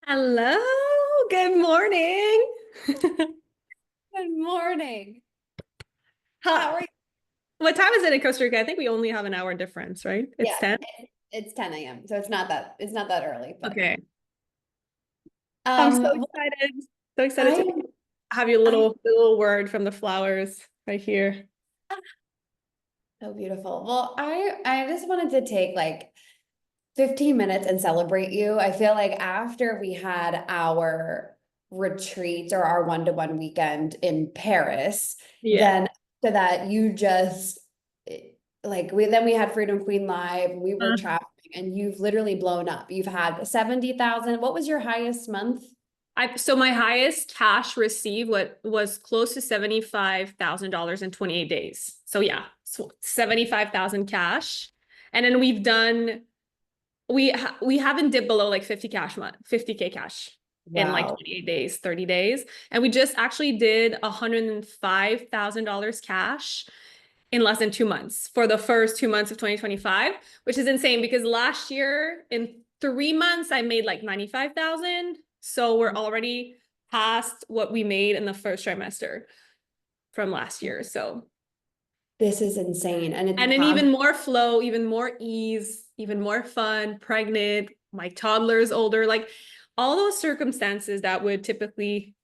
Hello, good morning. Good morning. How, How are you? what time is it in Costa Rica? I think we only have an hour difference, right? It's Yes, 10. it's 10 a.m. So it's not that early, but Okay. I'm so well, excited. So excited to I have your I little word from the flowers right here. so beautiful. Well, I just wanted to take like 15 minutes and celebrate you. I feel like after we had our retreat or our one-to-one weekend in Paris, Yeah. then after that you just like we had Freedom Queen Live, we were Uh, traveling and you've literally blown up. You've had 70,000. What was your highest month? so my highest cash received what was close to $75,000 in 28 days. So yeah, so 75,000 cash. And then we haven't dipped below like 50K cash in like Wow. 28 days, 30 days. And we just actually did $105,000 cash in less than 2 months for the first 2 months of 2025, which is insane because last year in 3 months I made like 95,000. So we're already past what we made in the first trimester from last year. So This is insane. And and it's then even more flow, even more ease, even more fun, pregnant, my toddler's older, like all those circumstances that would typically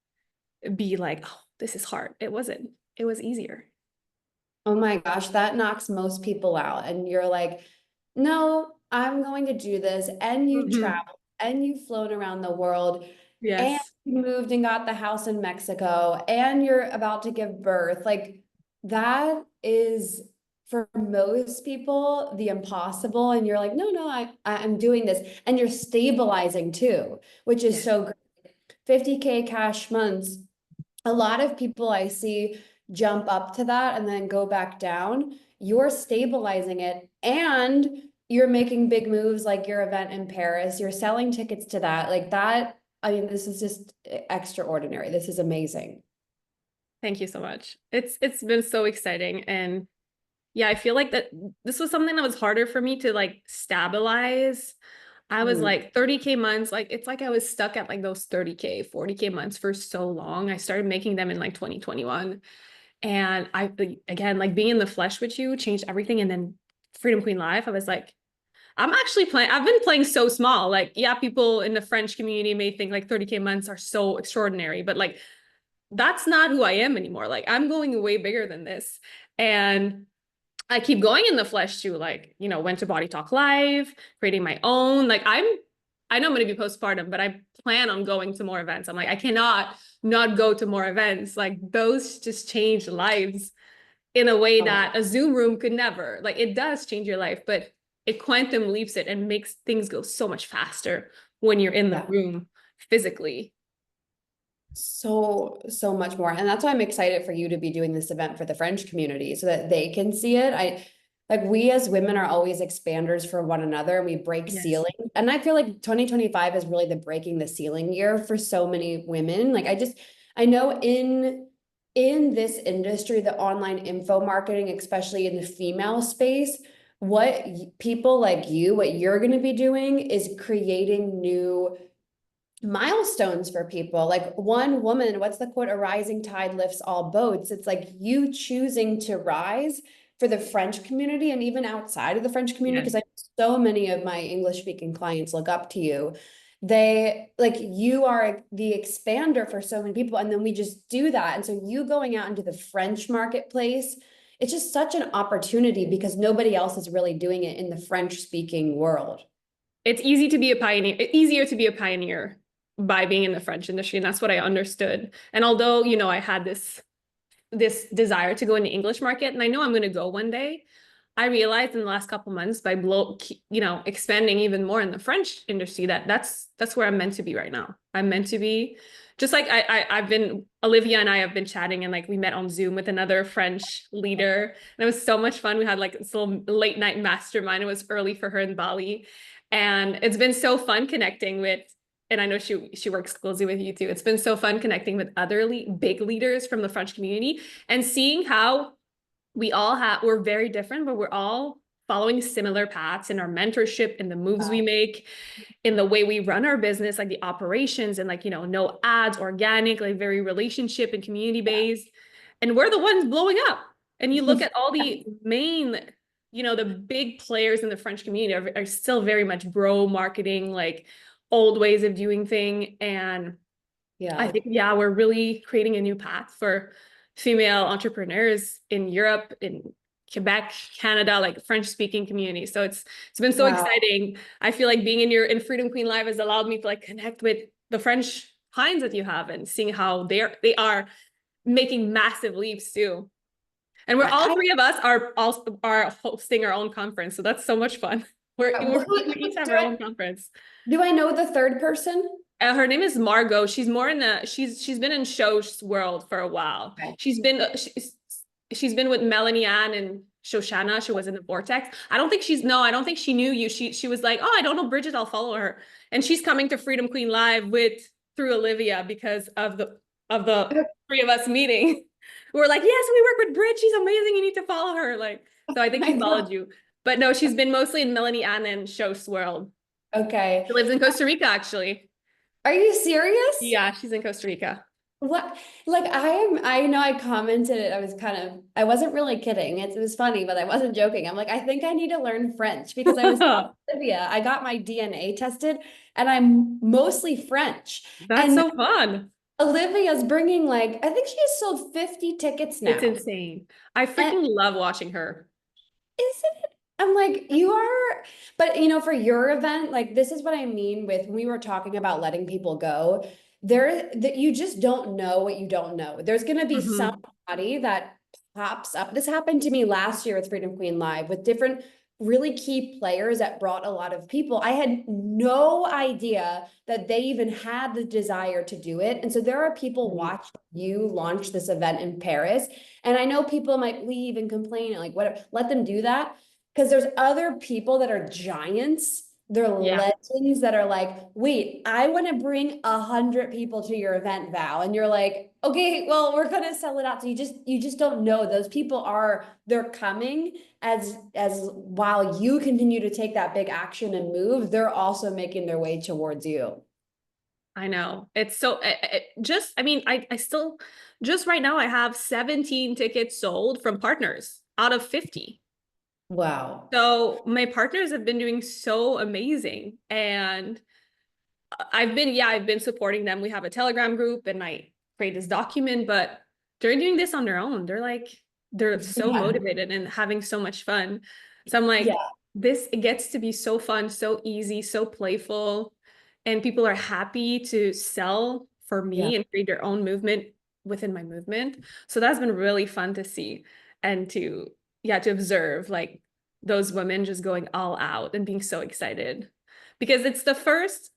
be like, oh, this is hard. It wasn't. It was easier. Oh my gosh, that knocks most people out. And you're like, no, I'm going to do this. And you Mhm. travel and you've flown around the world and Yes. you moved and got the house in Mexico and you're about to give birth. Like that is for most people the impossible. And you're like, no, no, I'm doing this. And you're stabilizing too, which is Yes. so great. 50K cash months. A lot of people I see jump up to that and then go back down. You're stabilizing it and you're making big moves like your event in Paris. You're selling tickets to that. Like that, I mean, this is just extraordinary. This is amazing. Thank you so much. It's been so exciting. And yeah, I feel like that this was something that was harder for me to like stabilize. I was Mm. like 30K months, like it's like I was stuck at like those 30K, 40K months for so long. I started making them in like 2021. And I, again, like being in the flesh with you changed everything. And then Freedom Queen Live, I was like, I'm actually playing, I've been playing so small. Like, yeah, people in the French community may think like 30K months are so extraordinary, but like, that's not who I am anymore. Like, I'm going way bigger than this. And I keep going in the flesh too, like, went to Body Talk Live, creating my own. I know I'm going to be postpartum, but I plan on going to more events. I'm like, I cannot not go to more events. Like, those just change lives in a way Oh, that a Zoom room could never. Like, it does change your life, but it quantum leaps it and makes things go so much faster when you're in the yeah. room physically. So much more. And that's why I'm excited for you to be doing this event for the French community so that they can see it. I like we as women are always expanders for one another and we break Yes. ceiling. And I feel like 2025 is really the breaking the ceiling year for so many women. Like I know in this industry, the online info marketing, especially in the female space, what people like you, what you're going to be doing is creating new milestones for people. Like one woman, what's the quote? A rising tide lifts all boats. It's like you choosing to rise for the French community and even outside of the French community, Yes. because I so many of my English speaking clients look up to you. They like you are the expander for so many people. And then we just do that. And so you going out into the French marketplace, it's just such an opportunity because nobody else is really doing it in the French speaking world. It's easy to be a pioneer, easier to be a pioneer by being in the French industry. And that's what I understood. And although, I had this desire to go in the English market, and I know I'm going to go one day, I realized in the last couple months by expanding even more in the French industry that that's where I'm meant to be right now. I'm meant to be just like I've been Olivia and I have been chatting and like we met on Zoom with another French leader and it was so much fun. We had like this little late night mastermind. It was early for her in Bali, and it's been so fun connecting with. And I know she works closely with you too. It's been so fun connecting with other big leaders from the French community and seeing how we're very different, but we're all following similar paths in our mentorship, in the moves we make, in the way we run our business, like the operations and like, no ads, organic, like very relationship and community based. And we're the ones blowing up. And you look at all the main, the big players in the French community are still very much bro marketing, like old ways of doing thing. And I think, we're really creating a new path for female entrepreneurs in Europe, in Quebec, Canada, like French speaking community. So it's been so exciting. I feel like being in Freedom Queen Live has allowed me to like connect with the French clients that you have and seeing how they are making massive leaps too. And we're all three of us are hosting our own conference. So that's so much fun. We each have our own conference. Do I know the third person? Her name is Margot. She's more in she's been in show's world for a while. Okay. She's been with Melanie Ann and Shoshana. She was in the Vortex. I don't think she knew you. She was like, oh, I don't know Bridget, I'll follow her. And she's coming to Freedom Queen Live through Olivia because of the three of us meeting. We're like, yes, we work with Bridget. She's amazing. You need to follow her. Like, so I think she followed you. But no, she's been mostly in Melanie Ann and Show's world. Okay. She lives in Costa Rica, actually. Are you serious? Yeah, she's in Costa Rica. What? Like I know I commented it. I wasn't really kidding. It was funny, but I wasn't joking. I'm like, I think I need to learn French because I was Olivia. I got my DNA tested and I'm mostly French. That's so fun. Olivia's bringing I think she has sold 50 tickets now. It's insane. I freaking love watching her. Isn't it? I'm like, but for your event, like this is what I mean with when we were talking about letting people go. That you just don't know what you don't know. There's going to be somebody that pops up. This happened to me last year with Freedom Queen Live with different really key players that brought a lot of people. I had no idea that they even had the desire to do it. And so there are people watching you launch this event in Paris. And I know people might leave and complain, like, whatever, let them do that. Because there's other people that are giants. They're legends that are like, wait, I want to bring 100 people to your event, Val. And you're like, okay, well, we're going to sell it out. So you just don't know. Those people they're coming as while you continue to take that big action and move, they're also making their way towards you. I know. It's so I still just right now I have 17 tickets sold from partners out of 50. Wow. So my partners have been doing so amazing. And I've been supporting them. We have a Telegram group and I create this document, but they're doing this on their own. They're so motivated and having so much fun. So I'm like, this gets to be so fun, so easy, so playful. And people are happy to sell for me and create their own movement within my movement. So that's been really fun to see and to observe like those women just going all out and being so excited because it's the first.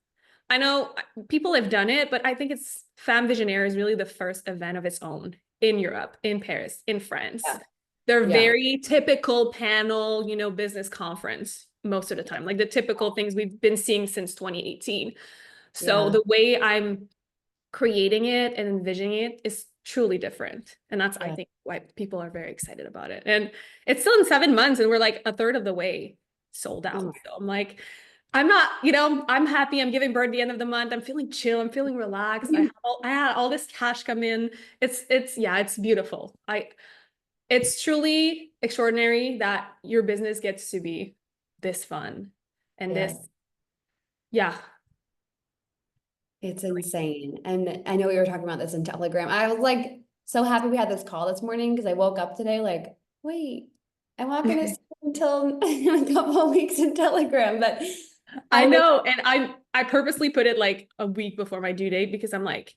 I know people have done it, but I think Femme Visionaire is really the first event of its own in Europe, in Paris, in France. They're very typical panel, business conference most of the time, like the typical things we've been seeing since 2018. So the way I'm creating it and envisioning it is truly different. And that's, I think, why people are very excited about it. And it's still in 7 months and we're like a third of the way sold out. So I'm like, I'm not, I'm happy. I'm giving birth at the end of the month. I'm feeling chill. I'm feeling relaxed. I had all this cash come in. It's beautiful. It's truly extraordinary that your business gets to be this fun and It's insane. And I know we were talking about this in Telegram. I was like so happy we had this call this morning because I woke up today like, wait, I'm not going to see until a couple of weeks in Telegram. But I know. And I purposely put it like a week before my due date because I'm like,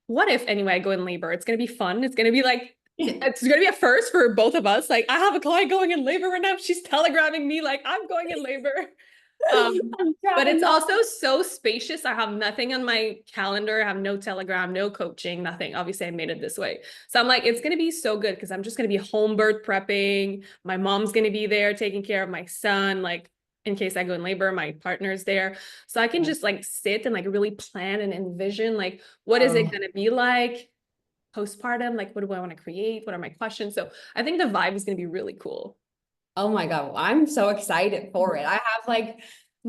what if anyway I go in labor? It's going to be fun. It's going to be like, it's going to be a first for both of us. Like I have a client going in labor right now. She's telegramming me like I'm going in labor. But it's also so spacious. I have nothing on my calendar. I have no Telegram, no coaching, nothing. Obviously I made it this way. So I'm like, it's going to be so good because I'm just going to be home birth prepping. My mom's going to be there taking care of my son. Like in case I go in labor, my partner's there. So I can just like sit and like really plan and envision like, what is it going to be like postpartum? Like, what do I want to create? What are my questions? So I think the vibe is going to be really cool. Oh my God, well, I'm so excited for it. I have like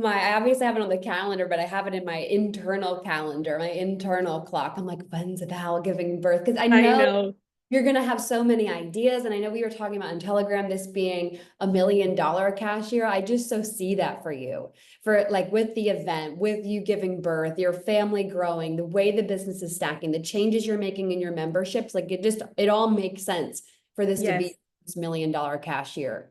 I obviously have it on the calendar, but I have it in my internal calendar, my internal clock. I'm like, when's Val giving birth? Because I I know know. you're gonna have so many ideas. And I know we were talking about on Telegram, this being $1 million cash year. I just so see that for you. For like with the event, with you giving birth, your family growing, the way the business is stacking, the changes you're making in your memberships, like it all makes sense for this to be Yes. this $1 million cash year.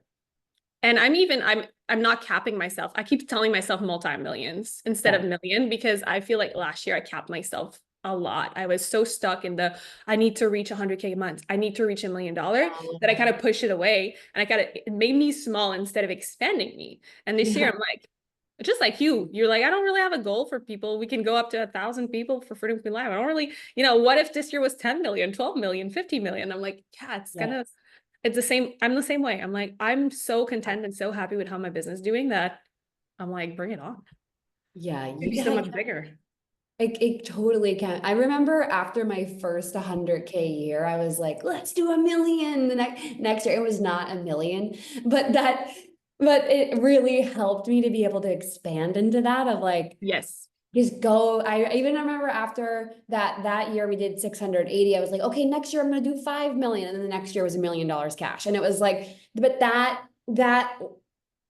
And I'm not capping myself. I keep telling myself multi-millions instead of Yeah. million because I feel like last year I capped myself a lot. I was so stuck in the I need to reach 100K a month. I need to reach $1 million that I kind of push it away and it made me small instead of expanding me. And this year Yeah. I'm like, just like you're like, I don't really have a goal for people. We can go up to 1,000 people for Freedom Queen Live. I don't really, what if this year was 10 million, 12 million, 50 million? I'm like, yeah, it's the same. I'm the same way. I'm like, I'm so content and so happy with how my business is doing that I'm like, bring it on. Yeah, It'd be so much bigger. it totally can. I remember after my first 100K year, I was like, let's do 1 million. The next year, it was not 1 million, but but it really helped me to be able to expand into that of like, Yes. just go. I even remember after that year we did 680. I was like, okay, next year I'm gonna do 5 million. And then the next year was $1 million cash. And it was like, but that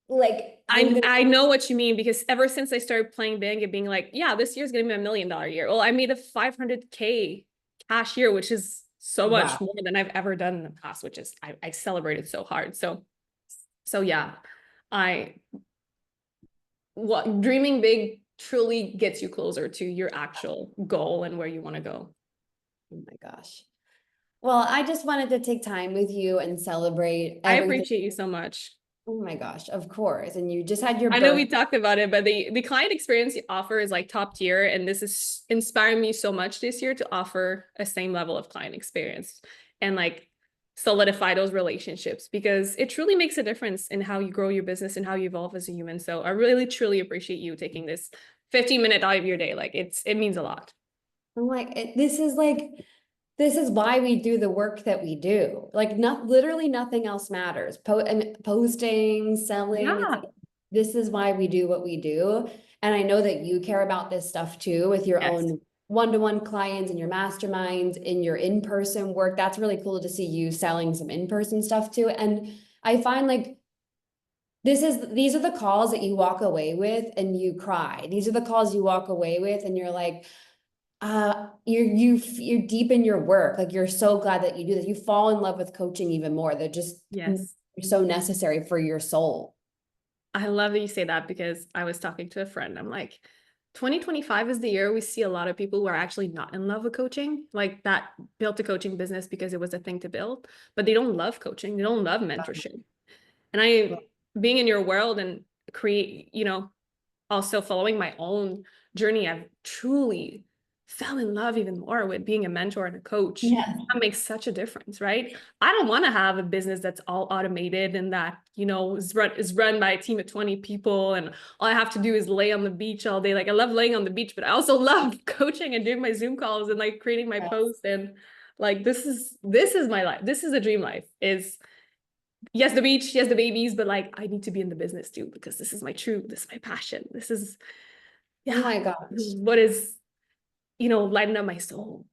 like I'm gonna I know what you mean because ever since I started playing big and being like, yeah, this year's gonna be $1 million year. Well, I made a 500K cash year, which is so much wow. more than I've ever done in the past, which is I celebrated so hard. So yeah, I what dreaming big truly gets you closer to your actual goal and where you want to go. Oh my gosh. Well, I just wanted to take time with you and celebrate I everything. appreciate you so much. Oh my gosh, of course. And you just had your I know we birth. talked about it, but the client experience you offer is like top tier, and this is inspiring me so much this year to offer a same level of client experience and like solidify those relationships because it truly makes a difference in how you grow your business and how you evolve as a human. So I really truly appreciate you taking this 15-minute out of your day. Like it means a lot. I'm this is why we do the work that we do. Like not literally nothing else matters. And posting, selling, it's Yeah. like this is why we do what we do. And I know that you care about this stuff too with your Yes. own one-to-one clients and your masterminds in your in-person work. That's really cool to see you selling some in-person stuff too. And I find like these are the calls that you walk away with and you cry. These are the calls you walk away with and you're like, you're deep in your work. Like you're so glad that you do this. You fall in love with coaching even more. They're just Yes. so necessary for your soul. I love that you say that because I was talking to a friend. I'm like, 2025 is the year we see a lot of people who are actually not in love with coaching, like that built a coaching business because it was a thing to build, but they don't love coaching. They don't love mentorship. And being in your world and also following my own journey, I've truly fell in love even more with being a mentor and a coach. Yeah. That makes such a difference, right? I don't want to have a business that's all automated and that, is run by a team of 20 people and all I have to do is lay on the beach all day. Like I love laying on the beach, but I also love coaching and doing my Zoom calls and like creating my posts and like this is my life. This is a dream life is yes, the beach, yes, the babies, but like I need to be in the business too because this is this is my passion. This is Oh yeah, my this gosh. is what is lighting up my soul.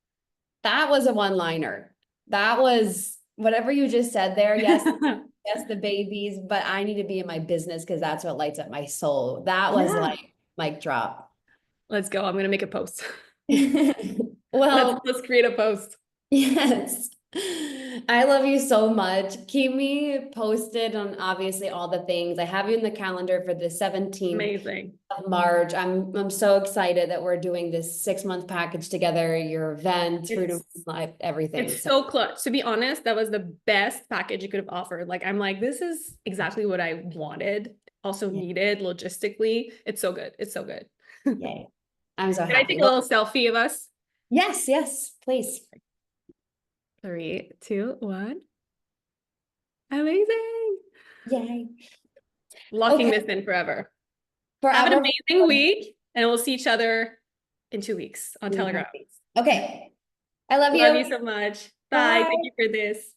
That was a one-liner. That was whatever you just said there. Yes, yes, the babies, but I need to be in my business because that's what lights up my soul. That was Yeah. like mic drop. Let's go. I'm gonna make a post. let's Well, let's create a post. yes. I love you so much. Keep me posted on obviously all the things. I have you in the calendar for the 17th Amazing. of March. I'm so excited that we're doing this 6-month package together, your event, Freedom It's Life, everything. it's So so clutch. To be honest, that was the best package you could have offered. Like I'm like, this is exactly what I wanted, also yeah, needed logistically. It's so good. It's so good. Can yay. I'm so I happy. take a Well, little selfie of us? yes, yes, please. 3, 2, 1. Amazing. Yay. Locking Okay, this in forever. Have an forever. amazing week, and we'll see each other in 2 weeks on Telegram. Okay. I love Love you you. so much. Bye. Bye. Thank you for this.